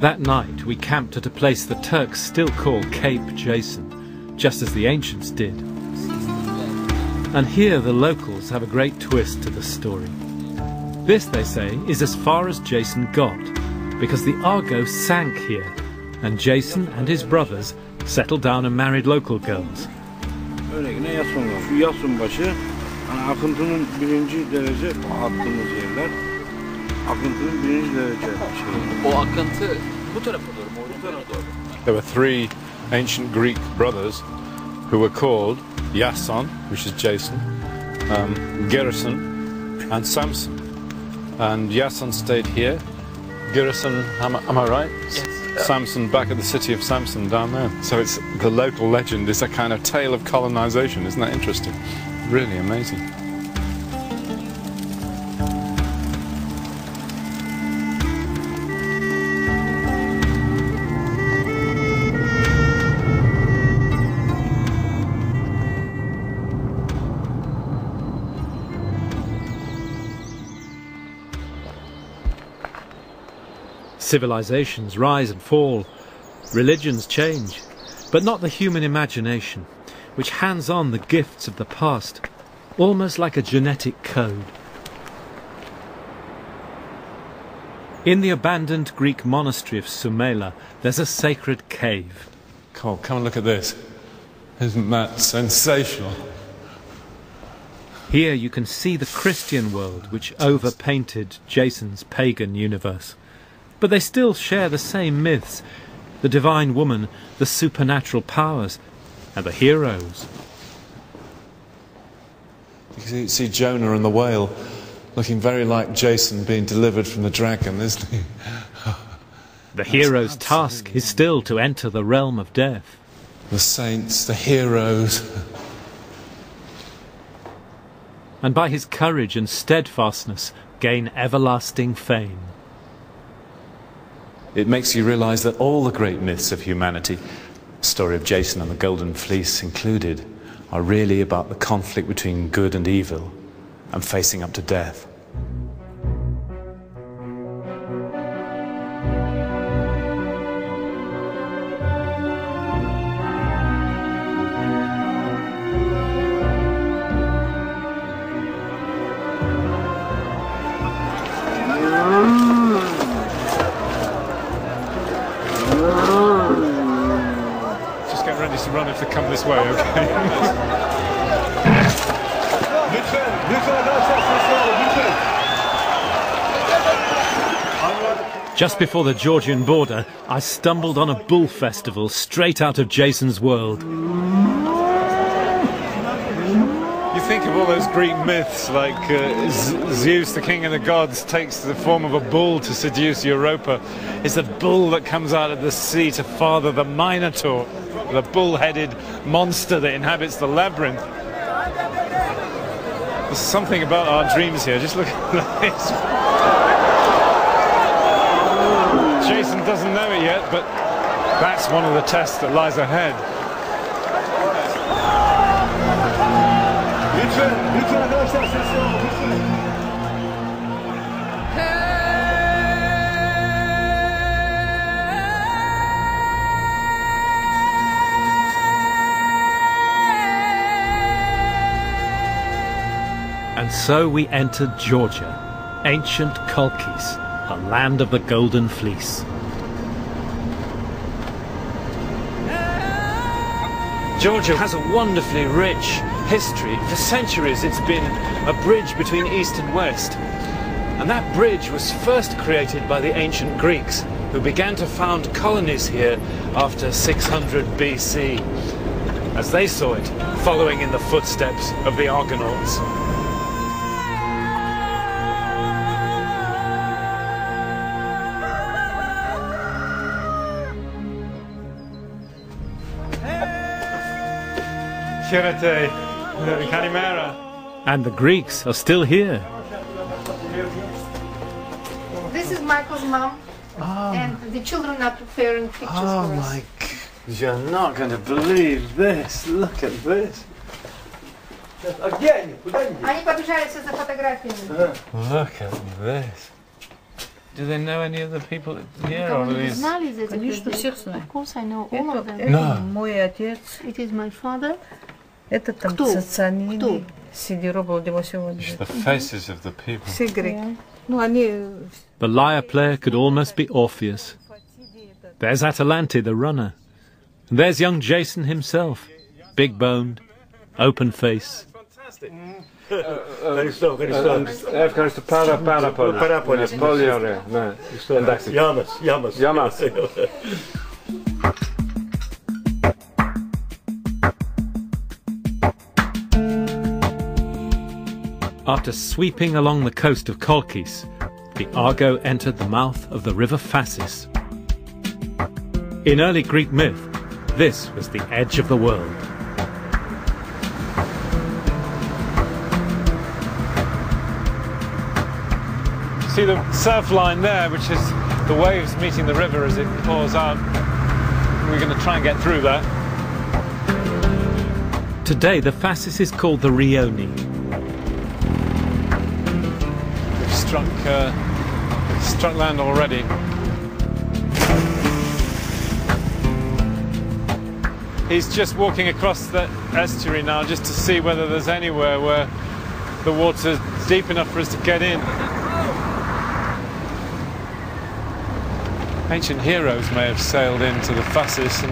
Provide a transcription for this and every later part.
That night we camped at a place the Turks still call Cape Jason, just as the ancients did. And here the locals have a great twist to the story. This, they say, is as far as Jason got, because the Argo sank here, and Jason and his brothers settled down and married local girls. There were three ancient Greek brothers who were called Iásona, which is Jason, Gerson, and Samson. And Iásona stayed here. Gerson, am I right? Yes. Samson back at the city of Samson down there. So it's the local legend is a kind of tale of colonization. Isn't that interesting? Really amazing. Civilizations rise and fall, religions change, but not the human imagination, which hands on the gifts of the past, almost like a genetic code. In the abandoned Greek monastery of Sumela, there's a sacred cave. Come and look at this. Isn't that sensational? Here you can see the Christian world which overpainted Jason's pagan universe. But they still share the same myths, the divine woman, the supernatural powers, and the heroes. You can see Jonah and the whale looking very like Jason being delivered from the dragon, isn't he? The hero's task is still to enter the realm of death. The saints, the heroes. And by his courage and steadfastness gain everlasting fame. It makes you realise that all the great myths of humanity, the story of Jason and the Golden Fleece included, are really about the conflict between good and evil and facing up to death. Run if they come this way, okay? Just before the Georgian border, I stumbled on a bull festival straight out of Jason's world. You think of all those Greek myths, like Zeus, the king of the gods, takes the form of a bull to seduce Europa. It's the bull that comes out of the sea to father the Minotaur, the bull-headed monster that inhabits the labyrinth. There's something about our dreams here. Just look at this. Jason doesn't know it yet, but that's one of the tests that lies ahead. And so we entered Georgia, ancient Kolkis, the land of the Golden Fleece. Georgia has a wonderfully rich history. For centuries it's been a bridge between East and West. And that bridge was first created by the ancient Greeks, who began to found colonies here after 600 BC, as they saw it, following in the footsteps of the Argonauts. And the Greeks are still here. This is Michael's mom, and the children are preparing pictures for us. Oh my God, you're not going to believe this. Look at this. Они побежали все за фотографиями. Look at this. Do they know any of the people here? Or these... Of course I know all of them. It is my father. Это там Цацанини, Сидеропол, the faces of the people. Все греки. Ну, они... The lyre player could almost be Orpheus. There's Atalante, the runner. And there's young Jason himself, big-boned, open face. Ευχαριστώ πάρα πολύ. Πολύ ωραία. Εντάξει. Γεια μας. After sweeping along the coast of Kolkis, the Argo entered the mouth of the river Phasis. In early Greek myth, this was the edge of the world. See the surf line there, which is the waves meeting the river as it pours out. We're going to try and get through that. Today the Phasis is called the Rioni. We've struck land already. He's just walking across the estuary now just to see whether there's anywhere where the water's deep enough for us to get in. Ancient heroes may have sailed into the Phasis,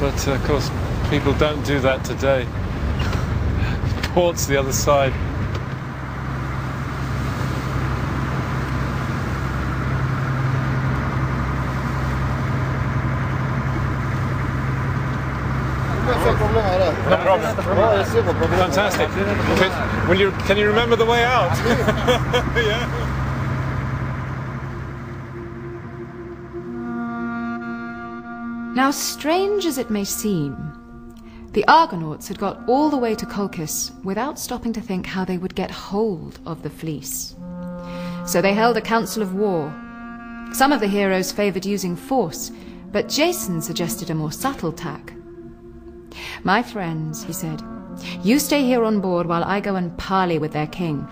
but of course people don't do that today. Port's the other side. No problem. Fantastic. Can you remember the way out? Yeah. Now, strange as it may seem, the Argonauts had got all the way to Kolkis without stopping to think how they would get hold of the fleece. So they held a council of war. Some of the heroes favoured using force, but Jason suggested a more subtle tack. "My friends," he said, "you stay here on board while I go and parley with their king.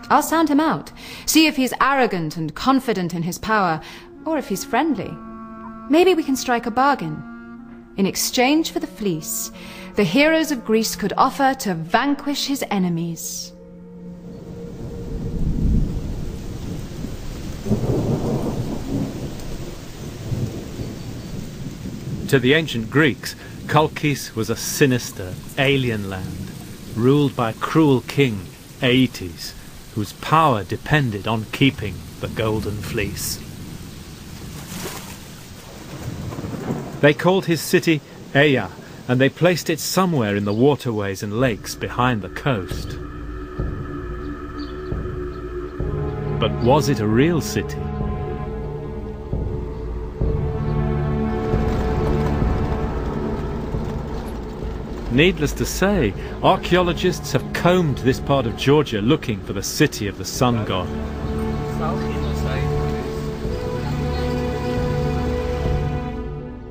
I'll sound him out, see if he's arrogant and confident in his power, or if he's friendly. Maybe we can strike a bargain. In exchange for the fleece, the heroes of Greece could offer to vanquish his enemies." To the ancient Greeks, Kolkis was a sinister, alien land, ruled by a cruel king, Aeetes, whose power depended on keeping the Golden Fleece. They called his city Aea, and they placed it somewhere in the waterways and lakes behind the coast. But was it a real city? Needless to say, archaeologists have combed this part of Georgia looking for the city of the sun god.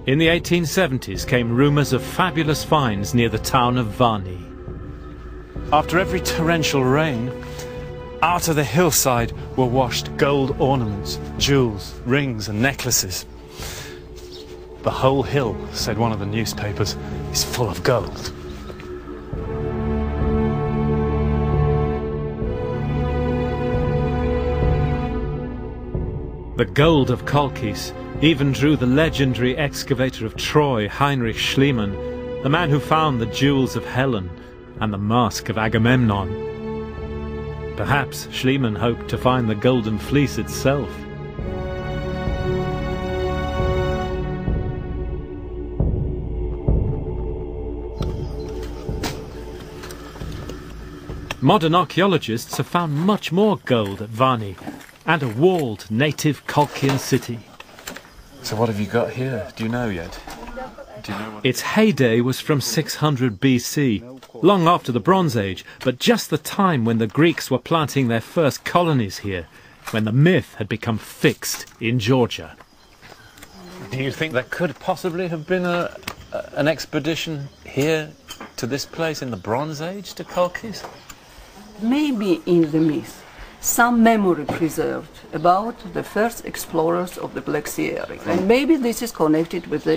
In the 1870s came rumours of fabulous finds near the town of Varni. After every torrential rain, out of the hillside were washed gold ornaments, jewels, rings and necklaces. "The whole hill," said one of the newspapers, "is full of gold." The gold of Kolkis even drew the legendary excavator of Troy, Heinrich Schliemann, the man who found the jewels of Helen and the mask of Agamemnon. Perhaps Schliemann hoped to find the Golden Fleece itself. Modern archaeologists have found much more gold at Varni and a walled native Kolkian city. So what have you got here? Do you know yet? Do you know what... Its heyday was from 600 BC, long after the Bronze Age, but just the time when the Greeks were planting their first colonies here, when the myth had become fixed in Georgia. Do you think there could possibly have been an expedition here to this place in the Bronze Age to Kolkis? Maybe in the myth. some memory preserved about the first explorers of the Black Sea area. And maybe this is connected with the